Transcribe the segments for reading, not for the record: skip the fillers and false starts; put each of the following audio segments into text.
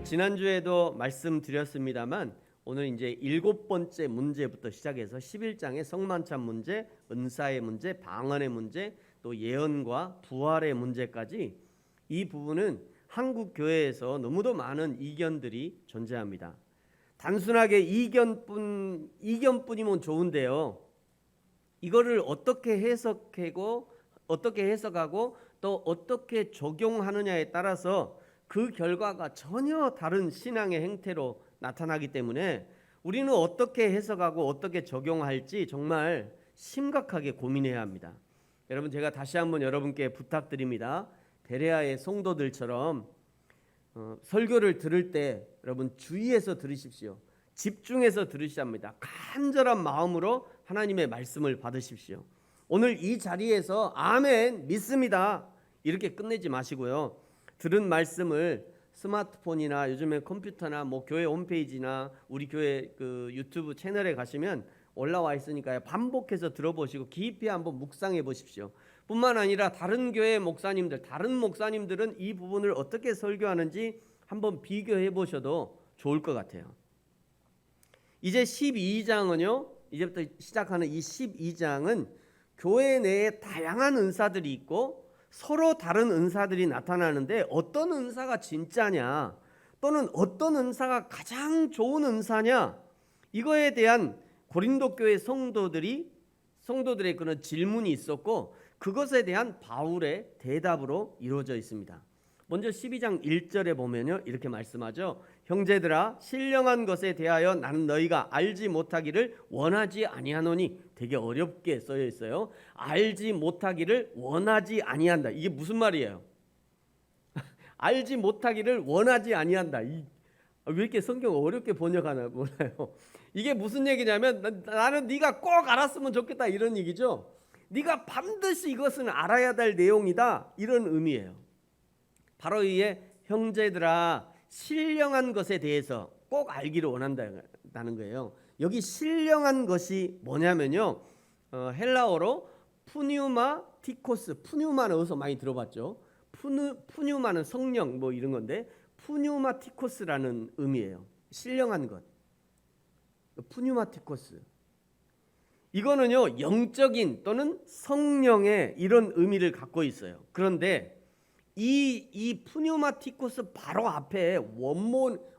지난주에도 말씀드렸습니다만 오늘 이제 7번째 문제부터 시작해서 11장의 성만찬 문제, 은사의 문제, 방언의 문제, 또 예언과 부활의 문제까지 이 부분은 한국 교회에서 너무도 많은 이견들이 존재합니다. 단순하게 이견뿐이면 좋은데요. 이거를 어떻게 해석하고 또 어떻게 적용하느냐에 따라서 그 결과가 전혀 다른 신앙의 행태로 나타나기 때문에 우리는 어떻게 해석하고 어떻게 적용할지 정말 심각하게 고민해야 합니다. 여러분, 제가 다시 한번 여러분께 부탁드립니다. 베레아의 성도들처럼 설교를 들을 때 여러분 주의해서 들으십시오. 집중해서 들으셔야 합니다. 간절한 마음으로 하나님의 말씀을 받으십시오. 오늘 이 자리에서 아멘 믿습니다 이렇게 끝내지 마시고요. 들은 말씀을 스마트폰이나 요즘에 컴퓨터나 교회 홈페이지나 우리 교회 그 유튜브 채널에 가시면 올라와 있으니까요. 반복해서 들어보시고 깊이 한번 묵상해 보십시오. 뿐만 아니라 다른 교회 목사님들, 다른 목사님들은 이 부분을 어떻게 설교하는지 한번 비교해 보셔도 좋을 것 같아요. 이제 12장은요. 이제부터 시작하는 이 12장은 교회 내에 다양한 은사들이 있고 서로 다른 은사들이 나타나는데 어떤 은사가 진짜냐 또는 어떤 은사가 가장 좋은 은사냐 이거에 대한 고린도 교회 성도들의 그런 질문이 있었고 그것에 대한 바울의 대답으로 이루어져 있습니다. 먼저 12장 1절에 보면요 이렇게 말씀하죠. 형제들아 신령한 것에 대하여 나는 너희가 알지 못하기를 원하지 아니하노니. 되게 어렵게 써져 있어요. 알지 못하기를 원하지 아니한다. 이게 무슨 말이에요? 알지 못하기를 원하지 아니한다. 왜 이렇게 성경 어렵게 번역하나 몰라요. 이게 무슨 얘기냐면 나는 네가 꼭 알았으면 좋겠다 이런 얘기죠. 네가 반드시 이것은 알아야 될 내용이다 이런 의미예요. 바로 이에 형제들아 신령한 것에 대해서 꼭 알기를 원한다는 거예요. 여기 신령한 것이 뭐냐면요. 헬라어로 푸뉴마티코스. 푸뉴마는 어디서 많이 들어봤죠? 푸뉴마는 성령 이런 건데 푸뉴마티코스라는 의미예요. 신령한 것. 푸뉴마티코스. 이거는요 영적인 또는 성령의 이런 의미를 갖고 있어요. 그런데 이 푸뉴마티코스 바로 앞에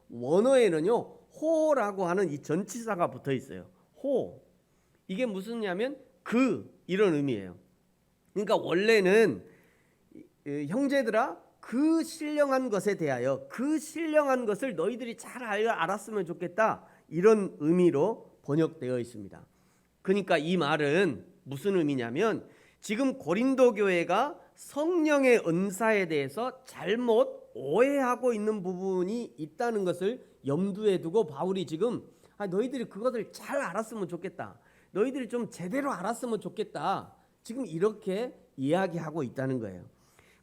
원어에는요 호라고 하는 이 전치사가 붙어 있어요. 호. 이게 무슨냐면 이런 의미예요. 그러니까 원래는 형제들아 그 신령한 것에 대하여 그 신령한 것을 너희들이 잘 알았으면 좋겠다 이런 의미로 번역되어 있습니다. 그러니까 이 말은 무슨 의미냐면 지금 고린도 교회가 성령의 은사에 대해서 잘못 오해하고 있는 부분이 있다는 것을 염두에 두고 바울이 지금 너희들이 그것을 잘 알았으면 좋겠다. 너희들이 좀 제대로 알았으면 좋겠다. 지금 이렇게 이야기하고 있다는 거예요.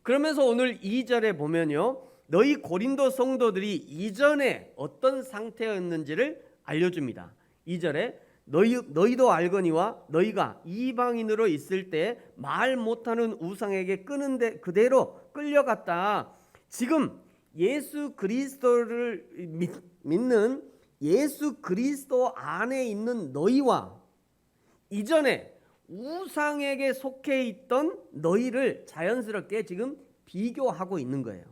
그러면서 오늘 2절에 보면요. 너희 고린도 성도들이 이전에 어떤 상태였는지를 알려줍니다. 2절에 너희도 알거니와 너희가 이방인으로 있을 때 말 못하는 우상에게 끄는데 그대로 끌려갔다. 지금 예수 그리스도를 믿는 예수 그리스도 안에 있는 너희와 이전에 우상에게 속해 있던 너희를 자연스럽게 지금 비교하고 있는 거예요.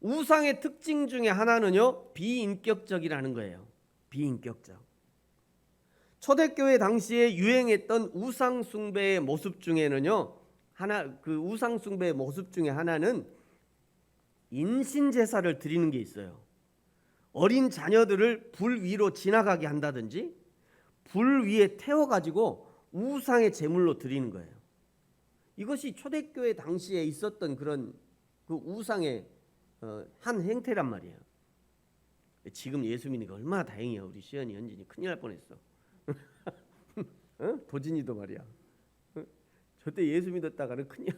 우상의 특징 중에 하나는요 비인격적이라는 거예요. 비인격적. 초대교회 당시에 유행했던 우상 숭배의 모습 중에는요 그 우상 숭배의 모습 중에 하나는 인신 제사를 드리는 게 있어요. 어린 자녀들을 불 위로 지나가게 한다든지 불 위에 태워가지고 우상의 제물로 드리는 거예요. 이것이 초대교회 당시에 있었던 그런 그 우상의 한 행태란 말이에요. 지금 예수 믿는 게 얼마나 다행이야. 우리 시연이 현진이 큰일 날 뻔했어. 도진이도 말이야. 저때 예수 믿었다가는 큰일,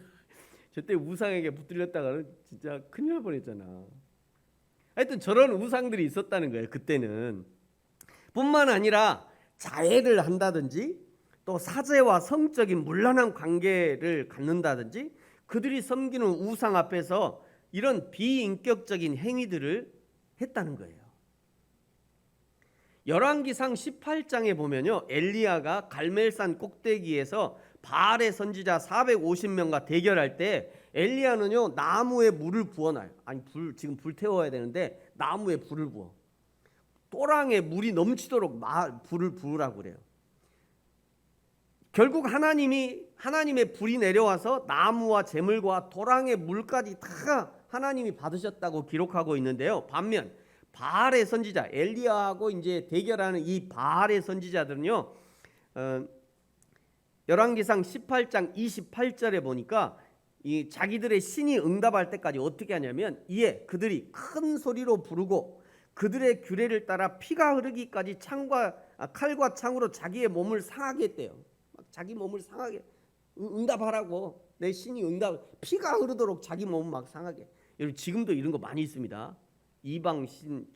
저때 우상에게 붙들렸다가는 진짜 큰일 날 뻔했잖아. 하여튼 저런 우상들이 있었다는 거예요. 그때는 뿐만 아니라 자해를 한다든지 또 사제와 성적인 문란한 관계를 갖는다든지 그들이 섬기는 우상 앞에서 이런 비인격적인 행위들을 했다는 거예요. 열왕기상 18장에 보면요, 엘리야가 갈멜산 꼭대기에서 바알의 선지자 450명과 대결할 때 엘리야는요 나무에 물을 부어놔요. 아니 지금 불 태워야 되는데 나무에 불을 부어. 또랑에 물이 넘치도록 불을 부으라고 그래요. 결국 하나님의 불이 내려와서 나무와 재물과 도랑의 물까지 다 하나님이 받으셨다고 기록하고 있는데요. 반면 바알의 선지자 엘리야하고 이제 대결하는 이 바알의 선지자들은요, 열왕기상 18장 28절에 보니까 이 자기들의 신이 응답할 때까지 어떻게 하냐면 이에 그들이 큰 소리로 부르고 그들의 규례를 따라 피가 흐르기까지 칼과 창으로 자기의 몸을 상하게 했대요. 자기 몸을 상하게 응답하라고 내 신이 피가 흐르도록 자기 몸을 막 상하게. 여러분 지금도 이런 거 많이 있습니다. 이방 신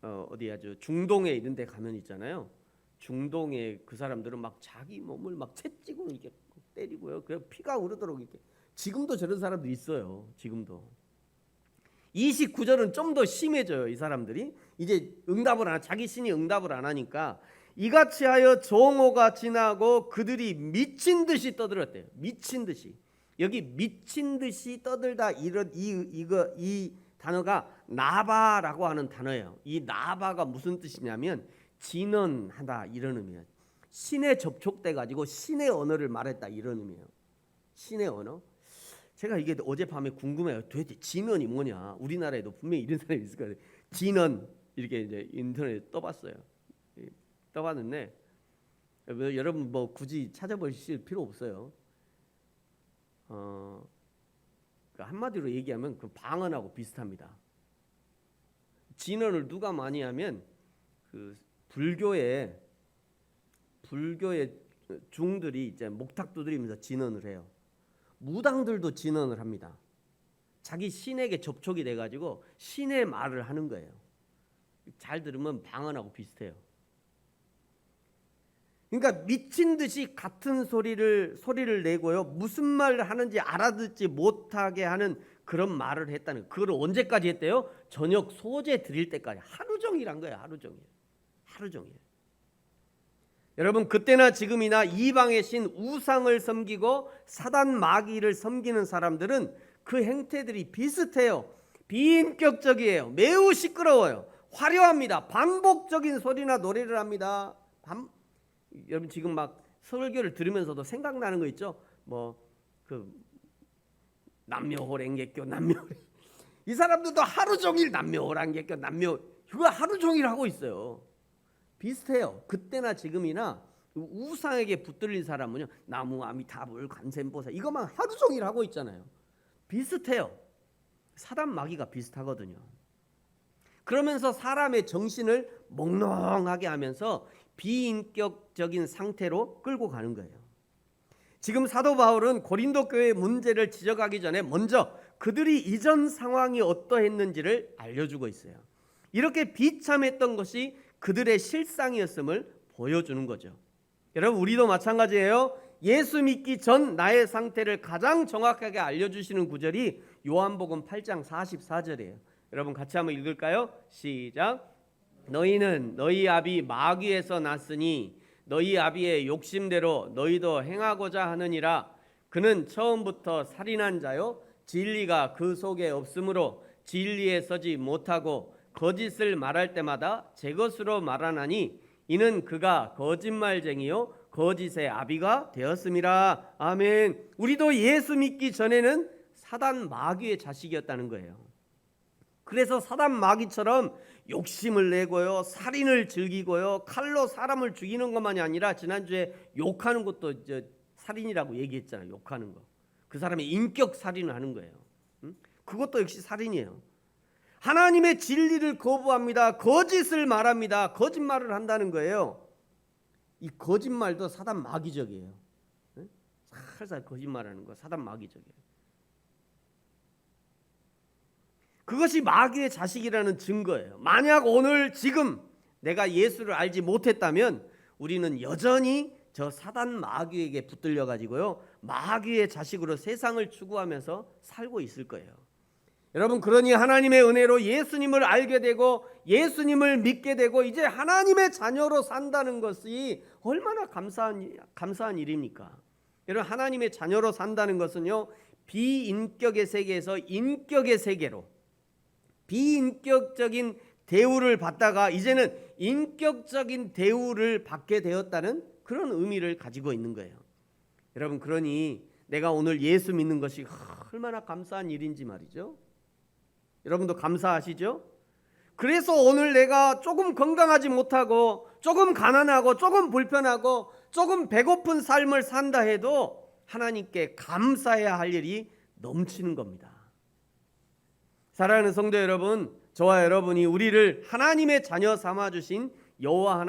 어디야 중동에 이런 데 가면 있잖아요. 중동에 그 사람들은 막 자기 몸을 막 채찍으로 이렇게 때리고요. 그래서 피가 흐르도록 이렇게. 지금도 저런 사람들 있어요. 지금도. 29절은 좀 더 심해져요. 이 사람들이 이제 자기 신이 응답을 안 하니까 이같이 하여 정오가 지나고 그들이 미친 듯이 떠들었대요. 미친 듯이. 여기 미친 듯이 떠들다 이 단어가 나바라고 하는 단어예요. 이 나바가 무슨 뜻이냐면 진언하다 이런 의미예요. 신에 접촉돼 가지고 신의 언어를 말했다 이런 의미예요. 신의 언어. 제가 이게 어젯밤에 궁금해요. 도대체 진언이 뭐냐? 우리나라에도 분명히 이런 사람이 있을 거예요. 진언 이렇게 이제 인터넷에 떠봤어요. 떠봤는데 여러분 뭐 굳이 찾아보실 필요 없어요. 한마디로 얘기하면 그 방언하고 비슷합니다. 진언을 누가 많이 하면 그 불교의 중들이 이제 목탁 두드리면서 진언을 해요. 무당들도 진언을 합니다. 자기 신에게 접촉이 돼가지고 신의 말을 하는 거예요. 잘 들으면 방언하고 비슷해요. 그러니까 미친 듯이 같은 소리를 내고요. 무슨 말을 하는지 알아듣지 못하게 하는 그런 말을 했다는 거예요. 그걸 언제까지 했대요? 저녁 소제 드릴 때까지. 하루 종일 한 거예요. 하루 종일. 여러분 그때나 지금이나 이방의 신 우상을 섬기고 사단 마귀를 섬기는 사람들은 그 행태들이 비슷해요. 비인격적이에요. 매우 시끄러워요. 화려합니다. 반복적인 소리나 노래를 합니다. 여러분 지금 막 설교를 들으면서도 생각나는 거 있죠? 남묘호랭개교 이 사람들도 하루 종일 남묘호랭개교 그거 하루 종일 하고 있어요. 비슷해요. 그때나 지금이나 우상에게 붙들린 사람은요 나무 아미타불 관세음보살 이것만 하루 종일 하고 있잖아요. 비슷해요. 사단 마귀가 비슷하거든요. 그러면서 사람의 정신을 몽롱하게 하면서 비인격적인 상태로 끌고 가는 거예요. 지금 사도 바울은 고린도 교회의 문제를 지적하기 전에 먼저 그들이 이전 상황이 어떠했는지를 알려주고 있어요. 이렇게 비참했던 것이 그들의 실상이었음을 보여주는 거죠. 여러분 우리도 마찬가지예요. 예수 믿기 전 나의 상태를 가장 정확하게 알려주시는 구절이 요한복음 8장 44절이에요. 여러분 같이 한번 읽을까요? 시작. 너희는 너희 아비 마귀에서 났으니 너희 아비의 욕심대로 너희도 행하고자 하느니라. 그는 처음부터 살인한 자요 진리가 그 속에 없으므로 진리에 서지 못하고 거짓을 말할 때마다 제 것으로 말하나니 이는 그가 거짓말쟁이요 거짓의 아비가 되었음이라. 아멘. 우리도 예수 믿기 전에는 사단 마귀의 자식이었다는 거예요. 그래서 사단 마귀처럼 욕심을 내고요 살인을 즐기고요 칼로 사람을 죽이는 것만이 아니라 지난주에 욕하는 것도 살인이라고 얘기했잖아요. 욕하는 거. 그 사람의 인격 살인을 하는 거예요. 그것도 역시 살인이에요. 하나님의 진리를 거부합니다. 거짓을 말합니다. 거짓말을 한다는 거예요. 이 거짓말도 사단 마귀적이에요. 살살 거짓말하는 거 사단 마귀적이에요. 그것이 마귀의 자식이라는 증거예요. 만약 오늘 지금 내가 예수를 알지 못했다면 우리는 여전히 저 사단 마귀에게 붙들려 가지고요, 마귀의 자식으로 세상을 추구하면서 살고 있을 거예요. 여러분, 그러니 하나님의 은혜로 예수님을 알게 되고 예수님을 믿게 되고 이제 하나님의 자녀로 산다는 것이 얼마나 감사한 일입니까? 여러분, 하나님의 자녀로 산다는 것은요, 비인격의 세계에서 인격의 세계로 비인격적인 대우를 받다가 이제는 인격적인 대우를 받게 되었다는 그런 의미를 가지고 있는 거예요. 여러분, 그러니 내가 오늘 예수 믿는 것이 얼마나 감사한 일인지 말이죠. 여러분도 감사하시죠? 그래서 오늘 내가 조금 건강하지 못하고 조금 가난하고 조금 불편하고 조금 배고픈 삶을 산다 해도 하나님께 감사해야 할 일이 넘치는 겁니다. 사랑하는 성도 여러분, 저와 여러분이 우리를 하나님의 자녀 삼아주신 여호와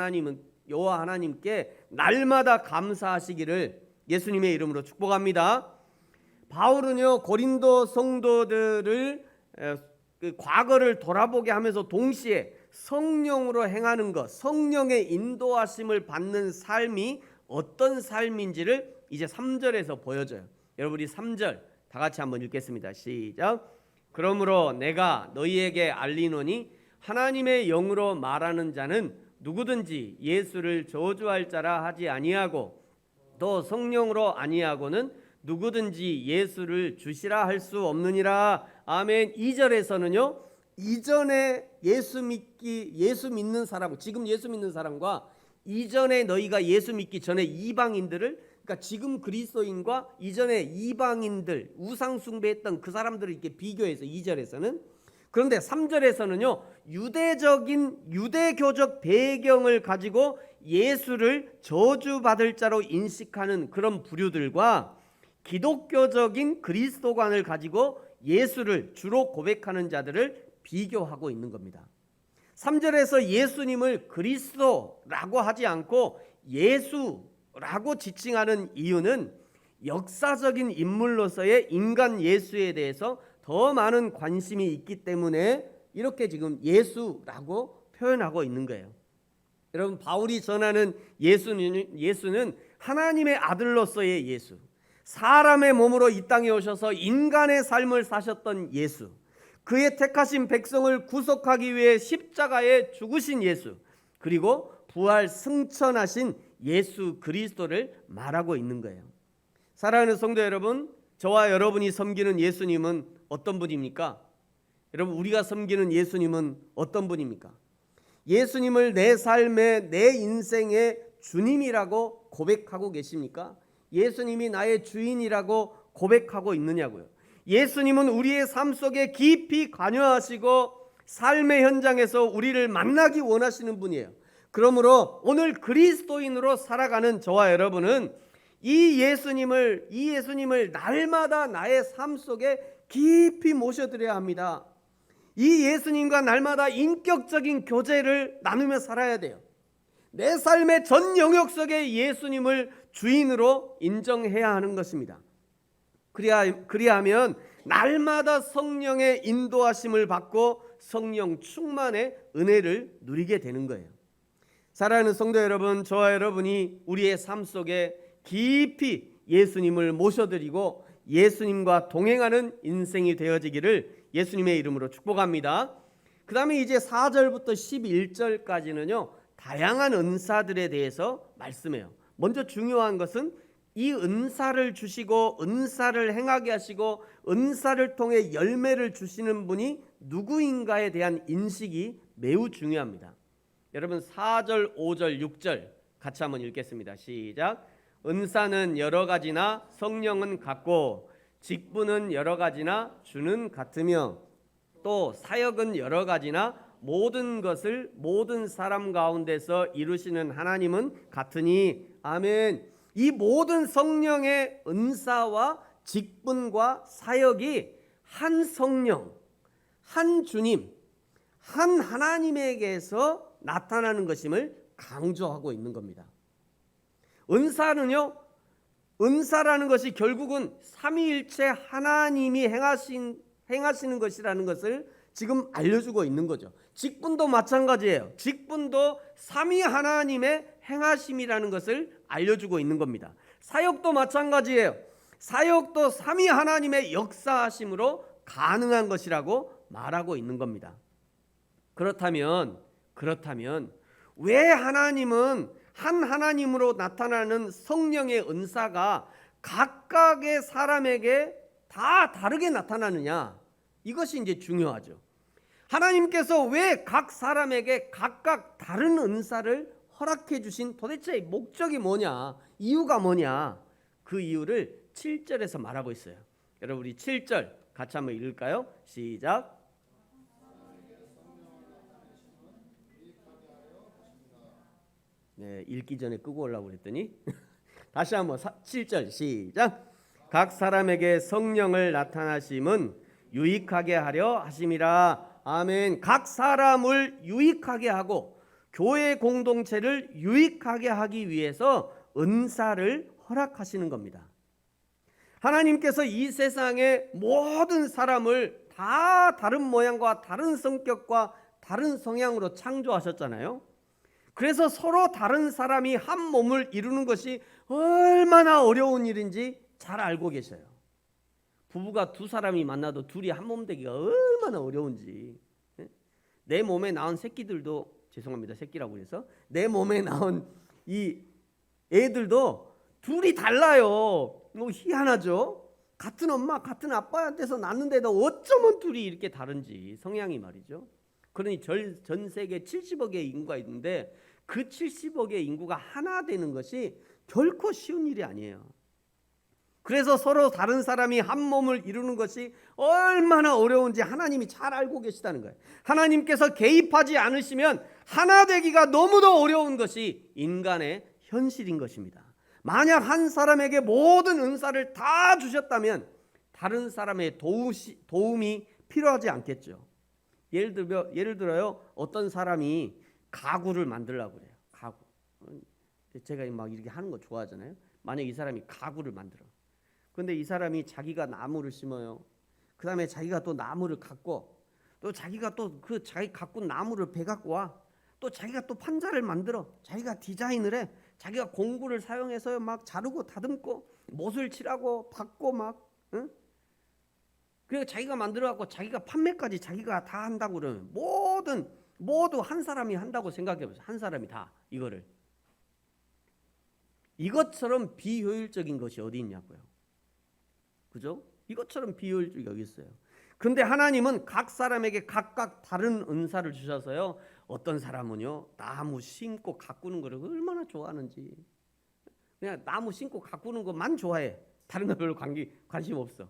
하나님께 날마다 감사하시기를 예수님의 이름으로 축복합니다. 바울은요, 고린도 성도들을 그 과거를 돌아보게 하면서 동시에 성령으로 행하는 것, 성령의 인도하심을 받는 삶이 어떤 삶인지를 이제 3절에서 보여줘요. 여러분, 우리 3절 다 같이 한번 읽겠습니다. 시작. 그러므로 내가 너희에게 알리노니 하나님의 영으로 말하는 자는 누구든지 예수를 저주할 자라 하지 아니하고 또 성령으로 아니하고는 누구든지 예수를 주시라 할 수 없느니라. 아멘. 2절에서는요, 이전에 예수 믿는 사람, 지금 예수 믿는 사람과 이전에 너희가 예수 믿기 전에 이방인들을, 그러니까 지금 그리스도인과 이전에 이방인들, 우상 숭배했던 그 사람들을 이렇게 비교해서 2절에서는, 그런데 3절에서는요, 유대교적 배경을 가지고 예수를 저주받을 자로 인식하는 그런 부류들과 기독교적인 그리스도관을 가지고 예수를 주로 고백하는 자들을 비교하고 있는 겁니다. 3절에서 예수님을 그리스도라고 하지 않고 예수라고 지칭하는 이유는 역사적인 인물로서의 인간 예수에 대해서 더 많은 관심이 있기 때문에 이렇게 지금 예수라고 표현하고 있는 거예요. 여러분, 바울이 전하는 예수는 하나님의 아들로서의 예수, 사람의 몸으로 이 땅에 오셔서 인간의 삶을 사셨던 예수, 그의 택하신 백성을 구속하기 위해 십자가에 죽으신 예수, 그리고 부활 승천하신 예수 그리스도를 말하고 있는 거예요. 사랑하는 성도 여러분, 저와 여러분이 섬기는 예수님은 어떤 분입니까? 여러분, 우리가 섬기는 예수님은 어떤 분입니까? 예수님을 내 삶의, 내 인생의 주님이라고 고백하고 계십니까? 예수님이 나의 주인이라고 고백하고 있느냐고요. 예수님은 우리의 삶 속에 깊이 관여하시고 삶의 현장에서 우리를 만나기 원하시는 분이에요. 그러므로 오늘 그리스도인으로 살아가는 저와 여러분은 이 예수님을 날마다 나의 삶 속에 깊이 모셔드려야 합니다. 이 예수님과 날마다 인격적인 교제를 나누며 살아야 돼요. 내 삶의 전 영역 속에 예수님을 주인으로 인정해야 하는 것입니다. 그리하면 날마다 성령의 인도하심을 받고 성령 충만의 은혜를 누리게 되는 거예요. 사랑하는 성도 여러분, 저와 여러분이 우리의 삶 속에 깊이 예수님을 모셔드리고 예수님과 동행하는 인생이 되어지기를 예수님의 이름으로 축복합니다. 그 다음에 이제 4절부터 11절까지는요, 다양한 은사들에 대해서 말씀해요. 먼저 중요한 것은 이 은사를 주시고 은사를 행하게 하시고 은사를 통해 열매를 주시는 분이 누구인가에 대한 인식이 매우 중요합니다. 여러분, 4절, 5절, 6절 같이 한번 읽겠습니다. 시작. 은사는 여러 가지나 성령은 같고 직분은 여러 가지나 주는 같으며 또 사역은 여러 가지나 모든 것을 모든 사람 가운데서 이루시는 하나님은 같으니. 아멘. 이 모든 성령의 은사와 직분과 사역이 한 성령, 한 주님, 한 하나님에게서 나타나는 것임을 강조하고 있는 겁니다. 은사라는 것이 결국은 삼위일체 하나님이 행하시는 것이라는 것을 지금 알려주고 있는 거죠. 직분도 마찬가지예요. 직분도 삼위 하나님의 행하심이라는 것을 알려주고 있는 겁니다. 사역도 마찬가지예요. 사역도 삼위 하나님의 역사하심으로 가능한 것이라고 말하고 있는 겁니다. 그렇다면 왜 하나님은 한 하나님으로 나타나는 성령의 은사가 각각의 사람에게 다 다르게 나타나느냐? 이것이 이제 중요하죠. 하나님께서 왜 각 사람에게 각각 다른 은사를 허락해 주신 도대체 목적이 뭐냐? 이유가 뭐냐? 그 이유를 7절에서 말하고 있어요. 여러분 우리 7절 같이 한번 읽을까요? 시작. 네, 읽기 전에 끄고 오려고 그랬더니 다시 한번 7절 시작. 각 사람에게 성령을 나타나심은 유익하게 하려 하심이라. 아멘. 각 사람을 유익하게 하고 교회 공동체를 유익하게 하기 위해서 은사를 허락하시는 겁니다. 하나님께서 이 세상의 모든 사람을 다 다른 모양과 다른 성격과 다른 성향으로 창조하셨잖아요. 그래서 서로 다른 사람이 한 몸을 이루는 것이 얼마나 어려운 일인지 잘 알고 계셔요. 부부가 두 사람이 만나도 둘이 한 몸 되기가 얼마나 어려운지. 내 몸에 낳은 새끼들도, 죄송합니다 새끼라고 해서, 내 몸에 낳은 이 애들도 둘이 달라요. 뭐 희한하죠. 같은 엄마 같은 아빠한테서 낳는데도 어쩌면 둘이 이렇게 다른지, 성향이 말이죠. 그러니 전 세계 70억의 인구가 있는데 그 70억의 인구가 하나 되는 것이 결코 쉬운 일이 아니에요. 그래서 서로 다른 사람이 한 몸을 이루는 것이 얼마나 어려운지 하나님이 잘 알고 계시다는 거예요. 하나님께서 개입하지 않으시면 하나 되기가 너무도 어려운 것이 인간의 현실인 것입니다. 만약 한 사람에게 모든 은사를 다 주셨다면 다른 사람의 도움이 필요하지 않겠죠. 예를 들어요. 어떤 사람이 가구를 만들려고 그래요. 가구. 제가 막 이렇게 하는 거 좋아하잖아요. 만약 이 사람이 가구를 만들어. 근데 이 사람이 자기가 나무를 심어요. 그 다음에 자기가 또 나무를 갖고, 또 자기가 또 그 자기 갖고 나무를 배 갖고 와. 또 자기가 또 판자를 만들어. 자기가 디자인을 해. 자기가 공구를 사용해서 막 자르고 다듬고 못을 칠하고 받고 막, 응? 그래서 자기가 만들어 갖고 자기가 판매까지 자기가 다 한다고 그러면 모두 한 사람이 한다고 생각해 보세요. 한 사람이 다 이거를. 이것처럼 비효율적인 것이 어디 있냐고요. 그죠? 이것처럼 비효율적이 여기 있어요. 그런데 하나님은 각 사람에게 각각 다른 은사를 주셔서요. 어떤 사람은요 나무 심고 가꾸는 거를 얼마나 좋아하는지, 그냥 나무 심고 가꾸는 것만 좋아해. 다른 거 별로 관심 없어.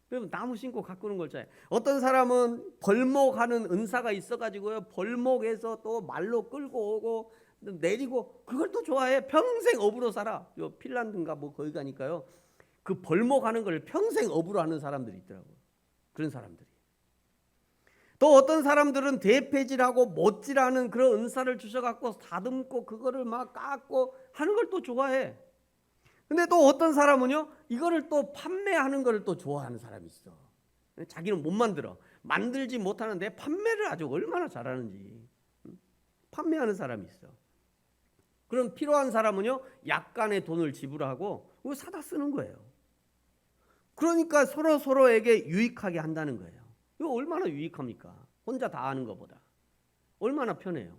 그럼 나무 심고 가꾸는 걸 좋아해. 어떤 사람은 벌목하는 은사가 있어가지고요 벌목해서 또 말로 끌고 오고 내리고 그걸 또 좋아해. 평생 어부로 살아. 요 핀란드인가 뭐 거기 가니까요 그 벌목하는 걸 평생 어부로 하는 사람들이 있더라고요. 그런 사람들이. 또 어떤 사람들은 대패질하고 못질하는 그런 은사를 주셔갖고 다듬고 그거를 막 깎고 하는 걸 또 좋아해. 근데 또 어떤 사람은요 이거를 또 판매하는 거를 또 좋아하는 사람이 있어. 자기는 못 만들지 못하는데 판매를 아주 얼마나 잘하는지 판매하는 사람이 있어. 그럼 필요한 사람은요 약간의 돈을 지불하고 그거 사다 쓰는 거예요. 그러니까 서로에게 유익하게 한다는 거예요. 이거 얼마나 유익합니까? 혼자 다 하는 것보다 얼마나 편해요.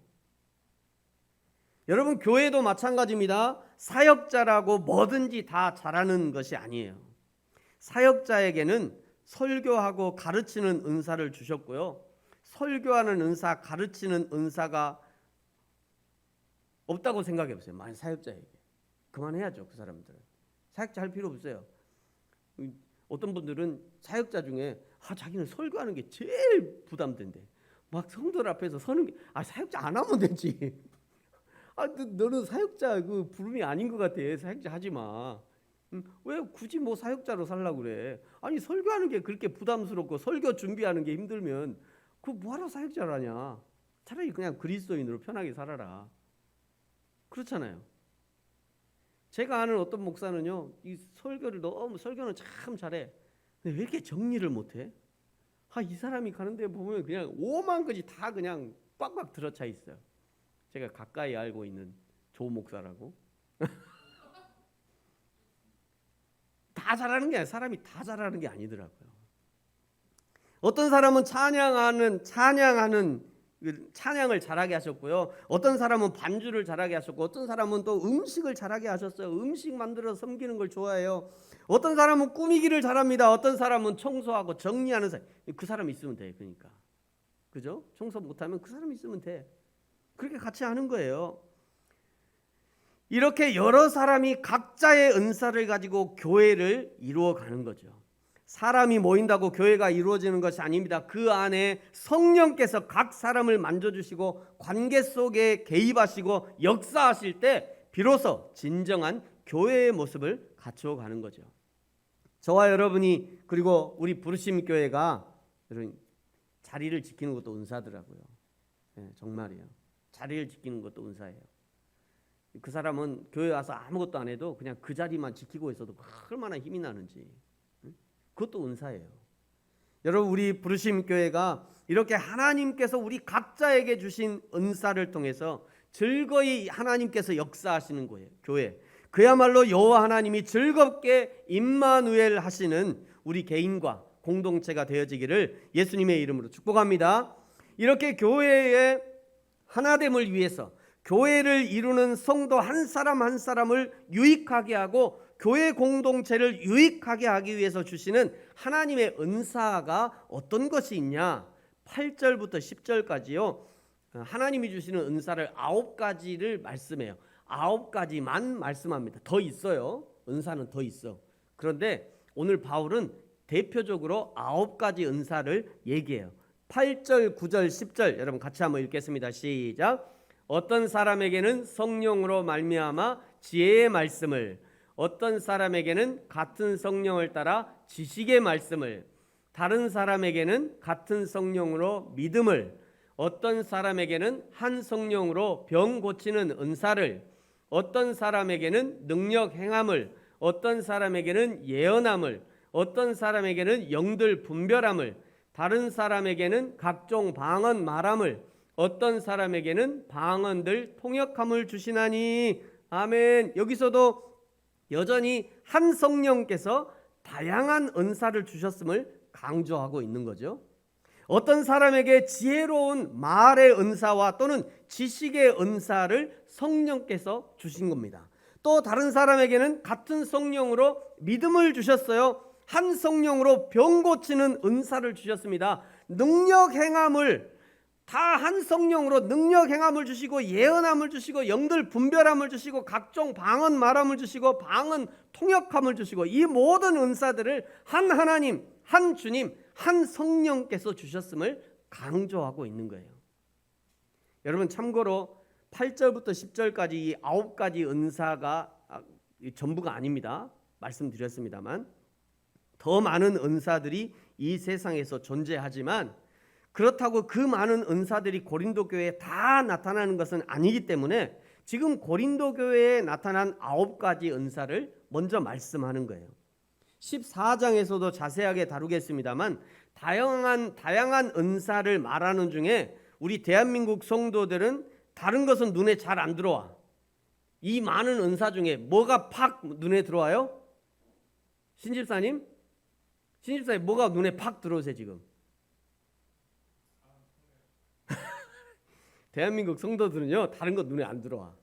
여러분 교회도 마찬가지입니다. 사역자라고 뭐든지 다 잘하는 것이 아니에요. 사역자에게는 설교하고 가르치는 은사를 주셨고요. 설교하는 은사, 가르치는 은사가 없다고 생각해 보세요. 만약 사역자에게. 그만해야죠. 그 사람들은. 사역자 할 필요 없어요. 어떤 분들은 사역자 중에 자기는 설교하는 게 제일 부담된대. 막 성도들 앞에서 서는 게 사역자 안 하면 되지. 너는 사역자 그 부름이 아닌 것 같아. 사역자 하지 마. 왜 굳이 뭐 사역자로 살라고 그래? 아니 설교하는 게 그렇게 부담스럽고 설교 준비하는 게 힘들면 그 뭐하러 사역자를 하냐? 차라리 그냥 그리스도인으로 편하게 살아라. 그렇잖아요. 제가 아는 어떤 목사는요, 이 설교는 참 잘해. 근데 왜 이렇게 정리를 못해? 이 사람이 가는데 보면 그냥 오만 가지 다 그냥 꽉꽉 들어차 있어요. 제가 가까이 알고 있는 조 목사라고. 다 잘하는 게 아니라 사람이 다 잘하는 게 아니더라고요. 어떤 사람은 찬양을 잘하게 하셨고요. 어떤 사람은 반주를 잘하게 하셨고, 어떤 사람은 또 음식을 잘하게 하셨어요. 음식 만들어 섬기는 걸 좋아해요. 어떤 사람은 꾸미기를 잘합니다. 어떤 사람은 청소하고 정리하는 사람. 그 사람 있으면 돼. 그러니까 그죠? 청소 못하면 그 사람 있으면 돼. 그렇게 같이 하는 거예요. 이렇게 여러 사람이 각자의 은사를 가지고 교회를 이루어가는 거죠. 사람이 모인다고 교회가 이루어지는 것이 아닙니다. 그 안에 성령께서 각 사람을 만져주시고 관계 속에 개입하시고 역사하실 때 비로소 진정한 교회의 모습을 갖추어가는 거죠. 저와 여러분이 그리고 우리 부르심 교회가 자리를 지키는 것도 은사더라고요. 네, 정말이에요. 자리를 지키는 것도 은사예요. 그 사람은 교회 와서 아무것도 안 해도 그냥 그 자리만 지키고 있어도 얼마나 힘이 나는지, 그것도 은사예요. 여러분, 우리 부르심 교회가 이렇게 하나님께서 우리 각자에게 주신 은사를 통해서 즐거이 하나님께서 역사하시는 거예요. 교회, 그야말로 여호와 하나님이 즐겁게 임마누엘 하시는 우리 개인과 공동체가 되어지기를 예수님의 이름으로 축복합니다. 이렇게 교회의 하나됨을 위해서 교회를 이루는 성도 한 사람 한 사람을 유익하게 하고 교회 공동체를 유익하게 하기 위해서 주시는 하나님의 은사가 어떤 것이 있냐? 8절부터 10절까지요. 하나님이 주시는 은사를 9가지를 말씀해요. 9가지만 말씀합니다. 더 있어요. 은사는 더 있어. 그런데 오늘 바울은 대표적으로 9가지 은사를 얘기해요. 8절, 9절, 10절 여러분 같이 한번 읽겠습니다. 시작. 어떤 사람에게는 성령으로 말미암아 지혜의 말씀을, 어떤 사람에게는 같은 성령을 따라 지식의 말씀을, 다른 사람에게는 같은 성령으로 믿음을, 어떤 사람에게는 한 성령으로 병 고치는 은사를, 어떤 사람에게는 능력 행함을, 어떤 사람에게는 예언함을, 어떤 사람에게는 영들 분별함을, 다른 사람에게는 각종 방언 말함을, 어떤 사람에게는 방언들 통역함을 주시나니. 아멘. 여기서도 여전히 한 성령께서 다양한 은사를 주셨음을 강조하고 있는 거죠. 어떤 사람에게 지혜로운 말의 은사와 또는 지식의 은사를 성령께서 주신 겁니다. 또 다른 사람에게는 같은 성령으로 믿음을 주셨어요. 한 성령으로 병 고치는 은사를 주셨습니다. 능력 행함을 다 한 성령으로 능력 행함을 주시고, 예언함을 주시고, 영들 분별함을 주시고, 각종 방언 말함을 주시고, 방언 통역함을 주시고, 이 모든 은사들을 한 하나님, 한 주님, 한 성령께서 주셨음을 강조하고 있는 거예요. 여러분, 참고로 8절부터 10절까지 이 9가지 은사가 전부가 아닙니다. 말씀드렸습니다만 더 많은 은사들이 이 세상에서 존재하지만, 그렇다고 그 많은 은사들이 고린도 교회에 다 나타나는 것은 아니기 때문에 지금 고린도 교회에 나타난 9가지 은사를 먼저 말씀하는 거예요. 14장에서도 자세하게 다루겠습니다만 다양한 은사를 말하는 중에 우리 대한민국 성도들은 다른 것은 눈에 잘 안 들어와. 이 많은 은사 중에 뭐가 팍 눈에 들어와요? 신집사님 뭐가 눈에 팍 들어오세요 지금? 대한민국 성도들은요, 다른 것 눈에 안 들어와.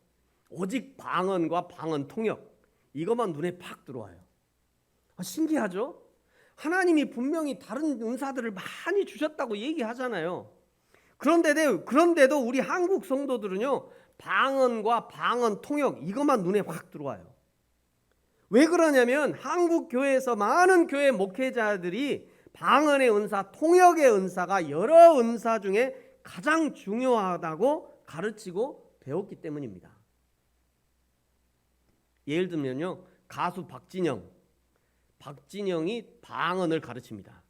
오직 방언과 방언 통역, 이것만 눈에 팍 들어와요. 신기하죠? 하나님이 분명히 다른 은사들을 많이 주셨다고 얘기하잖아요. 그런데도 우리 한국 성도들은요, 방언과 방언 통역, 이것만 눈에 확 들어와요. 왜 그러냐면 한국 교회에서 많은 교회 목회자들이 방언의 은사, 통역의 은사가 여러 은사 중에 가장 중요하다고 가르치고 배웠기 때문입니다. 예를 들면요, 가수 박진영이 방언을 가르칩니다.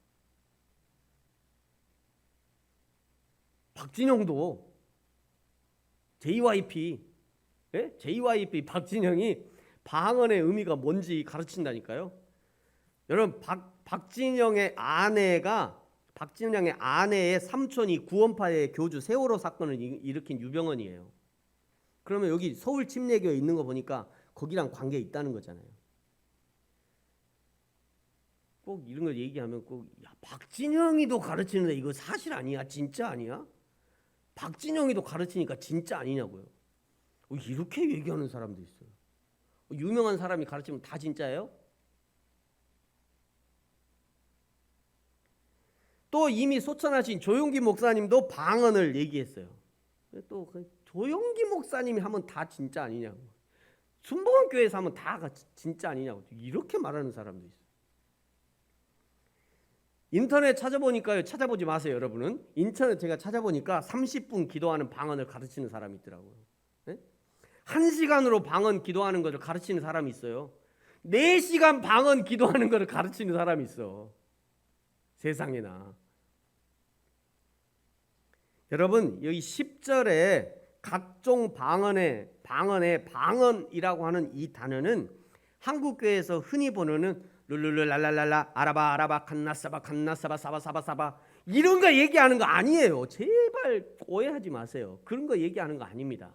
박진영도 JYP 박진영이 방언의 의미가 뭔지 가르친다니까요. 여러분, 박진영의 아내의 삼촌이 구원파의 교주 세월호 사건을 일으킨 유병언이에요. 그러면 여기 서울 침례교회 있는 거 보니까 거기랑 관계 있다는 거잖아요. 꼭 이런 걸 얘기하면 꼭 야, 박진영이도 가르치는데 이거 사실 아니야? 진짜 아니야? 박진영이도 가르치니까 진짜 아니냐고요. 이렇게 얘기하는 사람도 있어요. 유명한 사람이 가르치면 다 진짜예요? 또 이미 소천하신 조용기 목사님도 방언을 얘기했어요. 또 조용기 목사님이 하면 다 진짜 아니냐고. 순복음교회에서 하면 다 진짜 아니냐고. 이렇게 말하는 사람도 있어요. 인터넷 찾아보니까요. 찾아보지 마세요, 여러분은. 인터넷 제가 찾아보니까 30분 기도하는 방언을 가르치는 사람이 있더라고요. 네? 1시간으로 방언 기도하는 것을 가르치는 사람이 있어요. 4시간 방언 기도하는 것을 가르치는 사람이 있어. 세상에나. 여러분, 여기 10절에 각종 방언이라고 하는 이 단어는 한국교회에서 흔히 보는 룰룰랄랄랄라 아라바 칸나사바 사바사바 이런 거 얘기하는 거 아니에요. 제발 오해하지 마세요. 그런 거 얘기하는 거 아닙니다.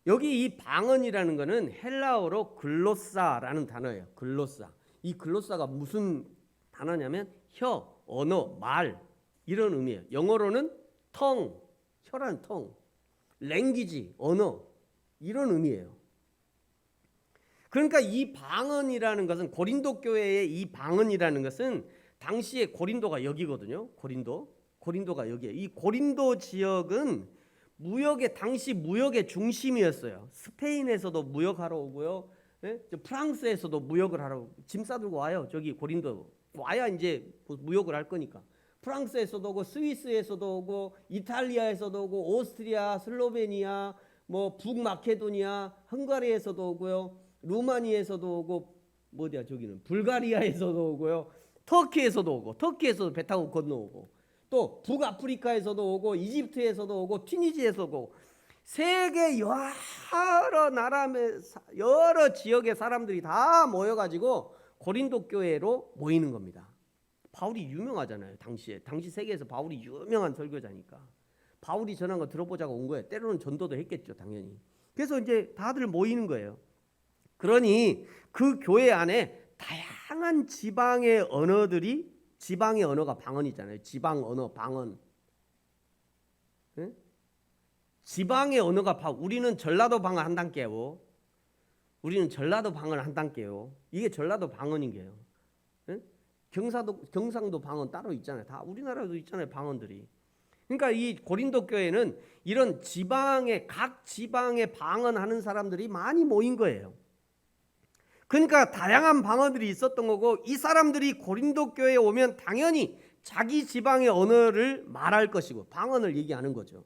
여기 이 방언이라는 거는 헬라어로 글로사라는 단어예요. 글로사. 이 글로사가 무슨 단어냐면 혀, 언어, 말 이런 의미예요. 영어로는 텅, 혀라는 텅, 랭귀지, 언어 이런 의미예요. 그러니까 이 방언이라는 것은 고린도 교회의 이 방언이라는 것은 당시에 고린도가 여기거든요. 고린도가 여기예요. 이 고린도 지역은 당시 무역의 중심이었어요. 스페인에서도 무역하러 오고요. 예? 프랑스에서도 무역을 하러 짐 싸들고 와요. 저기 고린도 와야 이제 무역을 할 거니까. 프랑스에서도 오고 스위스에서도 오고 이탈리아에서도 오고 오스트리아, 슬로베니아, 뭐 북마케도니아, 헝가리에서도 오고요. 루마니아에서도 오고 저기는 불가리아에서도 오고요. 터키에서도 오고 터키에서도 배 타고 건너오고 또 북아프리카에서도 오고 이집트에서도 오고 튀니지에서도 오고 세계 여러 나라 여러 지역의 사람들이 다 모여가지고 고린도 교회로 모이는 겁니다. 바울이 유명하잖아요. 당시 세계에서 바울이 유명한 설교자니까 바울이 전한 거 들어보자고 온 거예요. 때로는 전도도 했겠죠, 당연히. 그래서 이제 다들 모이는 거예요. 그러니 그 교회 안에 다양한 지방의 언어가 방언이잖아요. 지방 언어, 방언. 네? 지방의 언어가 우리는 전라도 방언 한 단계요. 우리는 전라도 방언 한 단계요. 이게 전라도 방언인 게요. 네? 경상도 방언 따로 있잖아요. 다 우리나라도 있잖아요, 방언들이. 그러니까 이 고린도 교회는 이런 각 지방의 방언하는 사람들이 많이 모인 거예요. 그러니까 다양한 방언들이 있었던 거고 이 사람들이 고린도 교회에 오면 당연히 자기 지방의 언어를 말할 것이고 방언을 얘기하는 거죠.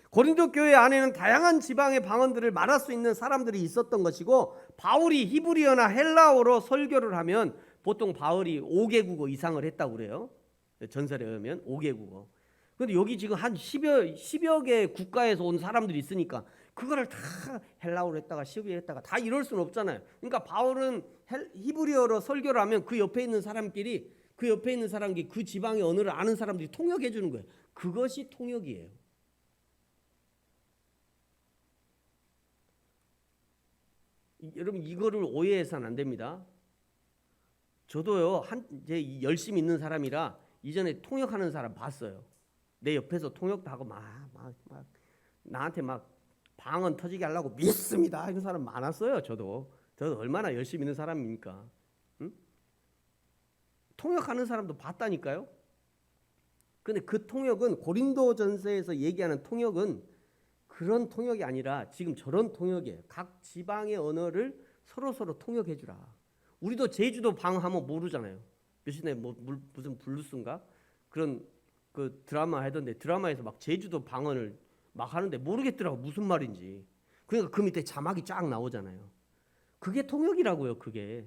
고린도 교회 안에는 다양한 지방의 방언들을 말할 수 있는 사람들이 있었던 것이고 바울이 히브리어나 헬라어로 설교를 하면 보통 바울이 5개국어 이상을 했다고 그래요. 전설에 의하면 5개국어. 그런데 여기 지금 한 10여 개 국가에서 온 사람들이 있으니까 그거를 다 헬라어로 했다가 히브리어로 했다가 다 이럴 수는 없잖아요. 그러니까 바울은 히브리어로 설교를 하면 그 옆에 있는 사람끼리 그 지방의 언어를 아는 사람들이 통역해 주는 거예요. 그것이 통역이에요. 여러분 이거를 오해해서는 안 됩니다. 저도요 이제 열심히 있는 사람이라 이전에 통역하는 사람 봤어요. 내 옆에서 통역도 하고 막 나한테 막 방언 터지게 하려고 믿습니다 이런 사람 많았어요. 저도 얼마나 열심히 있는 사람입니까? 응? 통역하는 사람도 봤다니까요. 근데 그 통역은 고린도전서에서 얘기하는 통역은 그런 통역이 아니라 지금 저런 통역이에요. 각 지방의 언어를 서로 통역해 주라. 우리도 제주도 방언하면 모르잖아요. 며칠 전에 무슨 블루스인가 그런 그 드라마 하던데 드라마에서 막 제주도 방언을 막 하는데 모르겠더라고 무슨 말인지. 그러니까 그 밑에 자막이 쫙 나오잖아요. 그게 통역이라고요. 그게.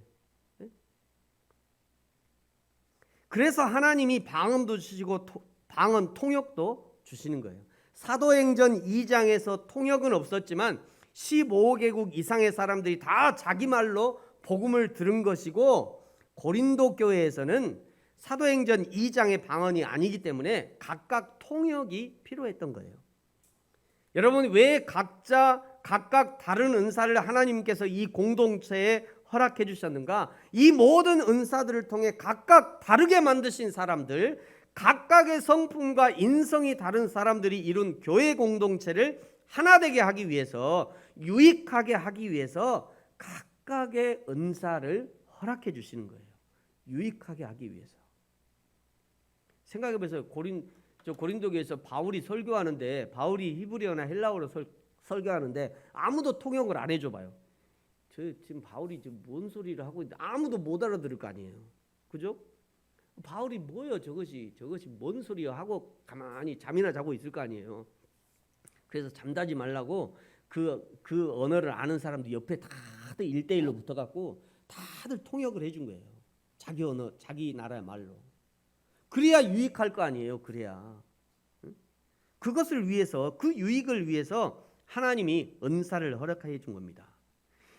그래서 하나님이 방언도 주시고 방언 통역도 주시는 거예요. 사도행전 2장에서 통역은 없었지만 15개국 이상의 사람들이 다 자기 말로 복음을 들은 것이고 고린도 교회에서는 사도행전 2장의 방언이 아니기 때문에 각각 통역이 필요했던 거예요. 여러분, 왜 각각 다른 은사를 하나님께서 이 공동체에 허락해 주셨는가? 이 모든 은사들을 통해 각각 다르게 만드신 사람들, 각각의 성품과 인성이 다른 사람들이 이룬 교회 공동체를 하나 되게 하기 위해서, 유익하게 하기 위해서 각각의 은사를 허락해 주시는 거예요. 유익하게 하기 위해서. 생각해 보세요. 고린도교에서 바울이 설교하는데, 바울이 히브리어나 헬라어로 설교하는데 아무도 통역을 안 해줘 봐요. 지금 바울이 지금 뭔 소리를 하고 있는데 아무도 못 알아들을 거 아니에요. 그죠? 바울이 뭐예요 저것이 뭔 소리야 하고 가만히 잠이나 자고 있을 거 아니에요. 그래서 잠자지 말라고 그 언어를 아는 사람들 옆에 다들 1대1로 붙어갖고 다들 통역을 해준 거예요. 자기 언어, 자기 나라의 말로. 그래야 유익할 거 아니에요. 그래야. 그것을 위해서, 그 유익을 위해서 하나님이 은사를 허락해 준 겁니다.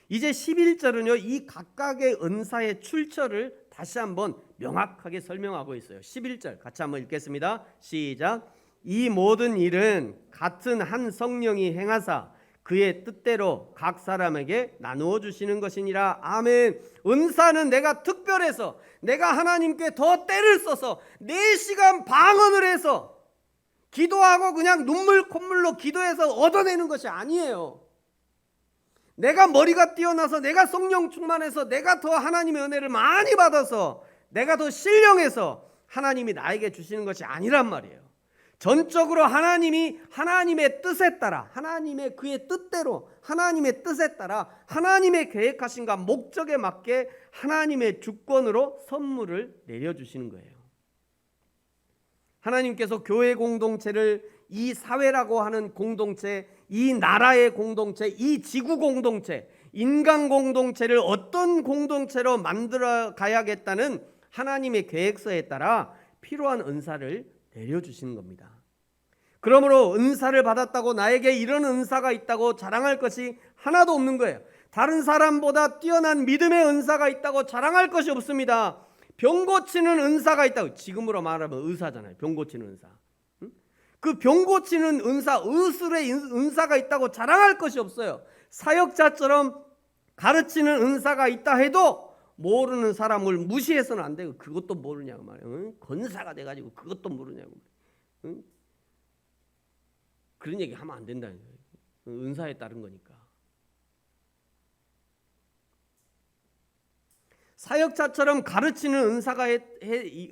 이제 11절은요, 이 각각의 은사의 출처를 다시 한번 명확하게 설명하고 있어요. 11절 같이 한번 읽겠습니다. 시작. 이 모든 일은 같은 한 성령이 행하사 그의 뜻대로 각 사람에게 나누어 주시는 것이니라. 아멘. 은사는 내가 특별해서, 내가 하나님께 더 때를 써서 4시간 방언을 해서 기도하고 그냥 눈물 콧물로 기도해서 얻어내는 것이 아니에요. 내가 머리가 뛰어나서, 내가 성령 충만해서, 내가 더 하나님의 은혜를 많이 받아서, 내가 더 신령해서 하나님이 나에게 주시는 것이 아니란 말이에요. 전적으로 하나님이 하나님의 뜻에 따라, 하나님의 그의 뜻대로, 하나님의 뜻에 따라 하나님의 계획하신가 목적에 맞게 하나님의 주권으로 선물을 내려주시는 거예요. 하나님께서 교회 공동체를, 이 사회라고 하는 공동체, 이 나라의 공동체, 이 지구 공동체, 인간 공동체를 어떤 공동체로 만들어 가야겠다는 하나님의 계획서에 따라 필요한 은사를 내려주시는 겁니다. 그러므로 은사를 받았다고 나에게 이런 은사가 있다고 자랑할 것이 하나도 없는 거예요. 다른 사람보다 뛰어난 믿음의 은사가 있다고 자랑할 것이 없습니다. 병 고치는 은사가 있다고, 지금으로 말하면 의사잖아요. 병 고치는 은사. 그 병 고치는 은사, 의술의 은사가 있다고 자랑할 것이 없어요. 사역자처럼 가르치는 은사가 있다 해도 모르는 사람을 무시해서는 안 되고, 그것도 모르냐고 말이에요. 권사가 돼가지고 그것도 모르냐고. 그런 얘기 하면 안 된다는 거예요. 은사에 따른 거니까. 사역자처럼 가르치는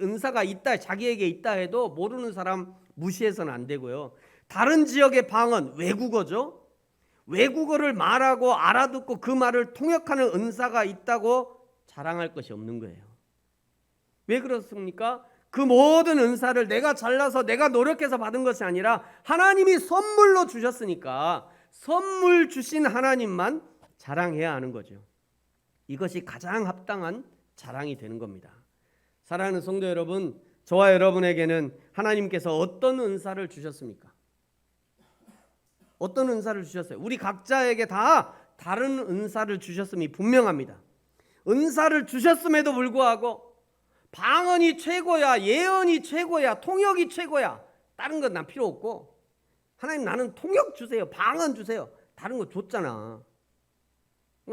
은사가 있다, 자기에게 있다 해도 모르는 사람 무시해서는 안 되고요. 다른 지역의 방언, 외국어죠. 외국어를 말하고 알아듣고 그 말을 통역하는 은사가 있다고 자랑할 것이 없는 거예요. 왜 그렇습니까? 그 모든 은사를 내가 잘나서 내가 노력해서 받은 것이 아니라 하나님이 선물로 주셨으니까 선물 주신 하나님만 자랑해야 하는 거죠. 이것이 가장 합당한 자랑이 되는 겁니다. 사랑하는 성도 여러분, 저와 여러분에게는 하나님께서 어떤 은사를 주셨습니까? 어떤 은사를 주셨어요? 우리 각자에게 다 다른 은사를 주셨음이 분명합니다. 은사를 주셨음에도 불구하고 방언이 최고야, 예언이 최고야, 통역이 최고야, 다른 건 난 필요 없고, 하나님 나는 통역 주세요, 방언 주세요. 다른 거 줬잖아.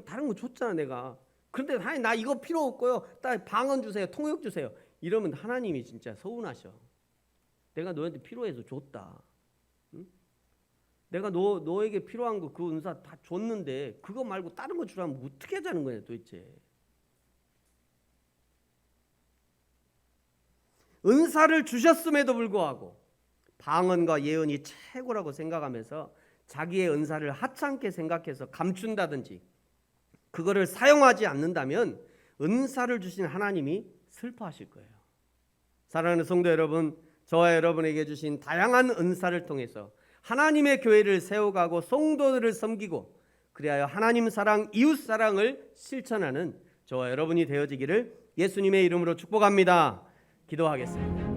다른 거 줬잖아 내가. 그런데 하나님 나 이거 필요 없고요, 방언 주세요, 통역 주세요. 이러면 하나님이 진짜 서운하셔. 내가 너한테 필요해서 줬다. 응? 내가 너에게 필요한 거 그 은사 다 줬는데 그거 말고 다른 거 주라면 어떻게 하자는 거냐 도대체. 은사를 주셨음에도 불구하고 방언과 예언이 최고라고 생각하면서 자기의 은사를 하찮게 생각해서 감춘다든지 그거를 사용하지 않는다면 은사를 주신 하나님이 슬퍼하실 거예요. 사랑하는 성도 여러분, 저와 여러분에게 주신 다양한 은사를 통해서 하나님의 교회를 세워가고 성도들을 섬기고 그리하여 하나님 사랑, 이웃 사랑을 실천하는 저와 여러분이 되어지기를 예수님의 이름으로 축복합니다. 기도하겠습니다.